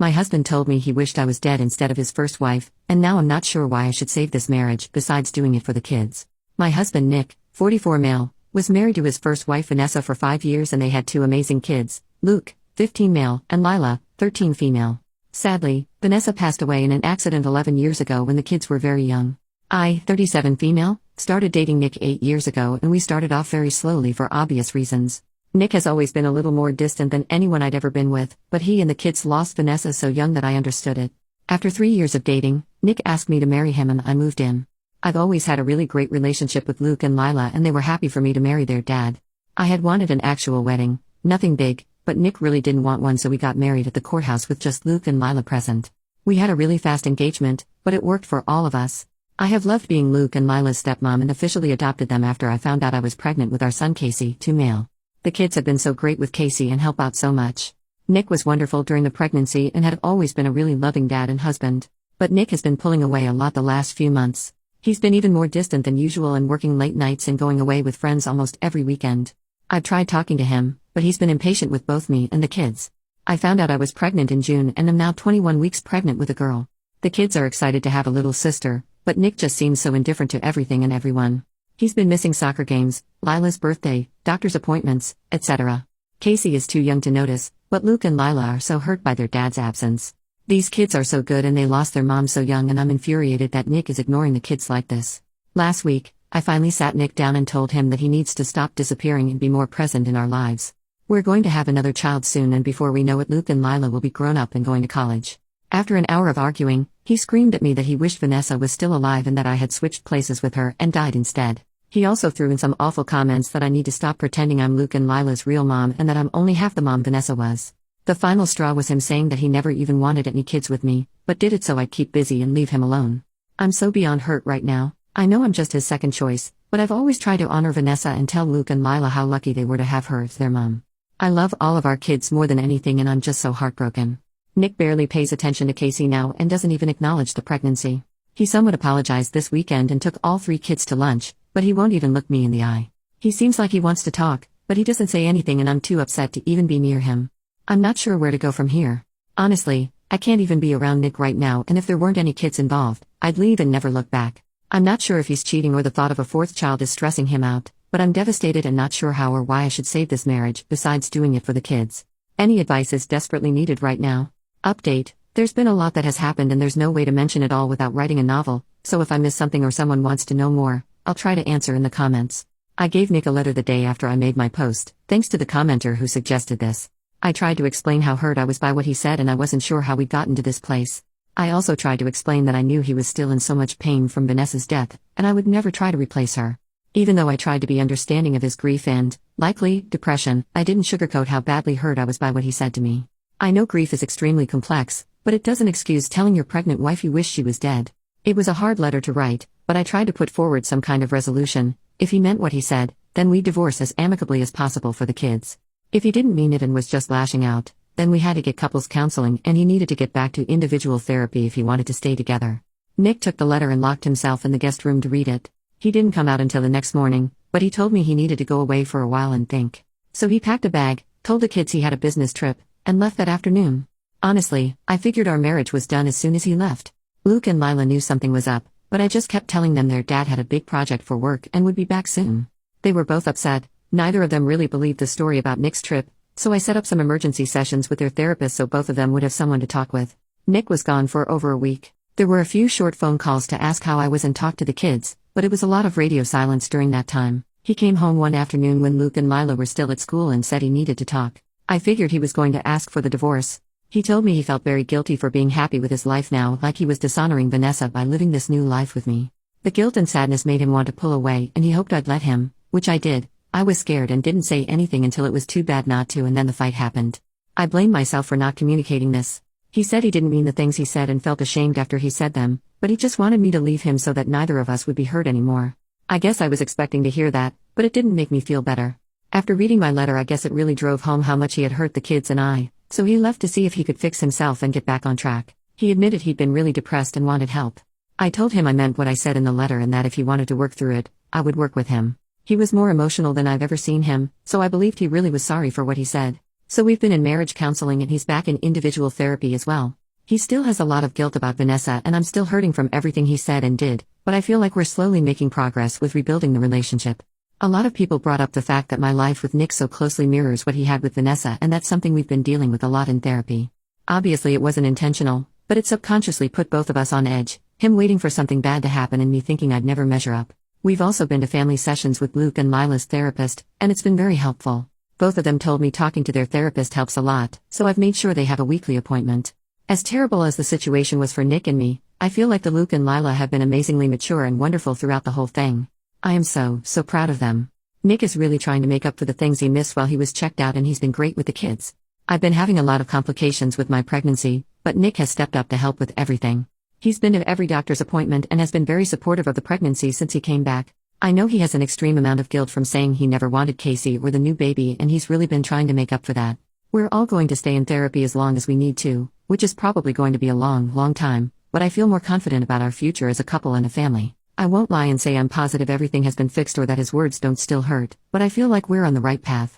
My husband told me he wished I was dead instead of his first wife, and now I'm not sure why I should save this marriage besides doing it for the kids. My husband Nick, 44 male, was married to his first wife Vanessa for 5 years and they had 2 amazing kids, Luke, 15 male, and Lila, 13 female. Sadly, Vanessa passed away in an accident 11 years ago when the kids were very young. I, 37 female, started dating Nick 8 years ago and we started off very slowly for obvious reasons. Nick has always been a little more distant than anyone I'd ever been with, but he and the kids lost Vanessa so young that I understood it. After 3 years of dating, Nick asked me to marry him and I moved in. I've always had a really great relationship with Luke and Lila and they were happy for me to marry their dad. I had wanted an actual wedding, nothing big, but Nick really didn't want one so we got married at the courthouse with just Luke and Lila present. We had a really fast engagement, but it worked for all of us. I have loved being Luke and Lila's stepmom and officially adopted them after I found out I was pregnant with our son Casey, 2 male. The kids have been so great with Casey and help out so much. Nick was wonderful during the pregnancy and had always been a really loving dad and husband. But Nick has been pulling away a lot the last few months. He's been even more distant than usual and working late nights and going away with friends almost every weekend. I've tried talking to him, but he's been impatient with both me and the kids. I found out I was pregnant in June and am now 21 weeks pregnant with a girl. The kids are excited to have a little sister, but Nick just seems so indifferent to everything and everyone. He's been missing soccer games, Lila's birthday, doctor's appointments, etc. Casey is too young to notice, but Luke and Lila are so hurt by their dad's absence. These kids are so good and they lost their mom so young and I'm infuriated that Nick is ignoring the kids like this. Last week, I finally sat Nick down and told him that he needs to stop disappearing and be more present in our lives. We're going to have another child soon and before we know it Luke and Lila will be grown up and going to college. After an hour of arguing, he screamed at me that he wished Vanessa was still alive and that I had switched places with her and died instead. He also threw in some awful comments that I need to stop pretending I'm Luke and Lila's real mom and that I'm only half the mom Vanessa was. The final straw was him saying that he never even wanted any kids with me, but did it so I'd keep busy and leave him alone. I'm so beyond hurt right now. I know I'm just his second choice, but I've always tried to honor Vanessa and tell Luke and Lila how lucky they were to have her as their mom. I love all of our kids more than anything and I'm just so heartbroken. Nick barely pays attention to Casey now and doesn't even acknowledge the pregnancy. He somewhat apologized this weekend and took all 3 kids to lunch, but he won't even look me in the eye. He seems like he wants to talk, but he doesn't say anything and I'm too upset to even be near him. I'm not sure where to go from here. Honestly, I can't even be around Nick right now and if there weren't any kids involved, I'd leave and never look back. I'm not sure if he's cheating or the thought of a 4th child is stressing him out, but I'm devastated and not sure how or why I should save this marriage besides doing it for the kids. Any advice is desperately needed right now. Update: there's been a lot that has happened and there's no way to mention it all without writing a novel, so if I miss something or someone wants to know more, I'll try to answer in the comments. I gave Nick a letter the day after I made my post, thanks to the commenter who suggested this. I tried to explain how hurt I was by what he said and I wasn't sure how we'd gotten to this place. I also tried to explain that I knew he was still in so much pain from Vanessa's death, and I would never try to replace her. Even though I tried to be understanding of his grief and, likely, depression, I didn't sugarcoat how badly hurt I was by what he said to me. I know grief is extremely complex, but it doesn't excuse telling your pregnant wife you wish she was dead. It was a hard letter to write, but I tried to put forward some kind of resolution. If he meant what he said, then we divorce as amicably as possible for the kids. If he didn't mean it and was just lashing out, then we had to get couples counseling and he needed to get back to individual therapy if he wanted to stay together. Nick took the letter and locked himself in the guest room to read it. He didn't come out until the next morning, but he told me he needed to go away for a while and think. So he packed a bag, told the kids he had a business trip, and left that afternoon. Honestly, I figured our marriage was done as soon as he left. Luke and Lila knew something was up, but I just kept telling them their dad had a big project for work and would be back soon. They were both upset. Neither of them really believed the story about Nick's trip, so I set up some emergency sessions with their therapist so both of them would have someone to talk with. Nick was gone for over a week. There were a few short phone calls to ask how I was and talk to the kids, but it was a lot of radio silence during that time. He came home one afternoon when Luke and Lila were still at school and said he needed to talk. I figured he was going to ask for the divorce. He told me he felt very guilty for being happy with his life now, like he was dishonoring Vanessa by living this new life with me. The guilt and sadness made him want to pull away and he hoped I'd let him, which I did. I was scared and didn't say anything until it was too bad not to and then the fight happened. I blame myself for not communicating this. He said he didn't mean the things he said and felt ashamed after he said them, but he just wanted me to leave him so that neither of us would be hurt anymore. I guess I was expecting to hear that, but it didn't make me feel better. After reading my letter I guess it really drove home how much he had hurt the kids and I, so he left to see if he could fix himself and get back on track. He admitted he'd been really depressed and wanted help. I told him I meant what I said in the letter and that if he wanted to work through it, I would work with him. He was more emotional than I've ever seen him, so I believed he really was sorry for what he said. So we've been in marriage counseling and he's back in individual therapy as well. He still has a lot of guilt about Vanessa and I'm still hurting from everything he said and did, but I feel like we're slowly making progress with rebuilding the relationship. A lot of people brought up the fact that my life with Nick so closely mirrors what he had with Vanessa, and that's something we've been dealing with a lot in therapy. Obviously it wasn't intentional, but it subconsciously put both of us on edge, him waiting for something bad to happen and me thinking I'd never measure up. We've also been to family sessions with Luke and Lila's therapist, and it's been very helpful. Both of them told me talking to their therapist helps a lot, so I've made sure they have a weekly appointment. As terrible as the situation was for Nick and me, I feel like the Luke and Lila have been amazingly mature and wonderful throughout the whole thing. I am so proud of them. Nick is really trying to make up for the things he missed while he was checked out, and he's been great with the kids. I've been having a lot of complications with my pregnancy, but Nick has stepped up to help with everything. He's been to every doctor's appointment and has been very supportive of the pregnancy since he came back. I know he has an extreme amount of guilt from saying he never wanted Casey or the new baby, and he's really been trying to make up for that. We're all going to stay in therapy as long as we need to, which is probably going to be a long time, but I feel more confident about our future as a couple and a family. I won't lie and say I'm positive everything has been fixed or that his words don't still hurt, but I feel like we're on the right path.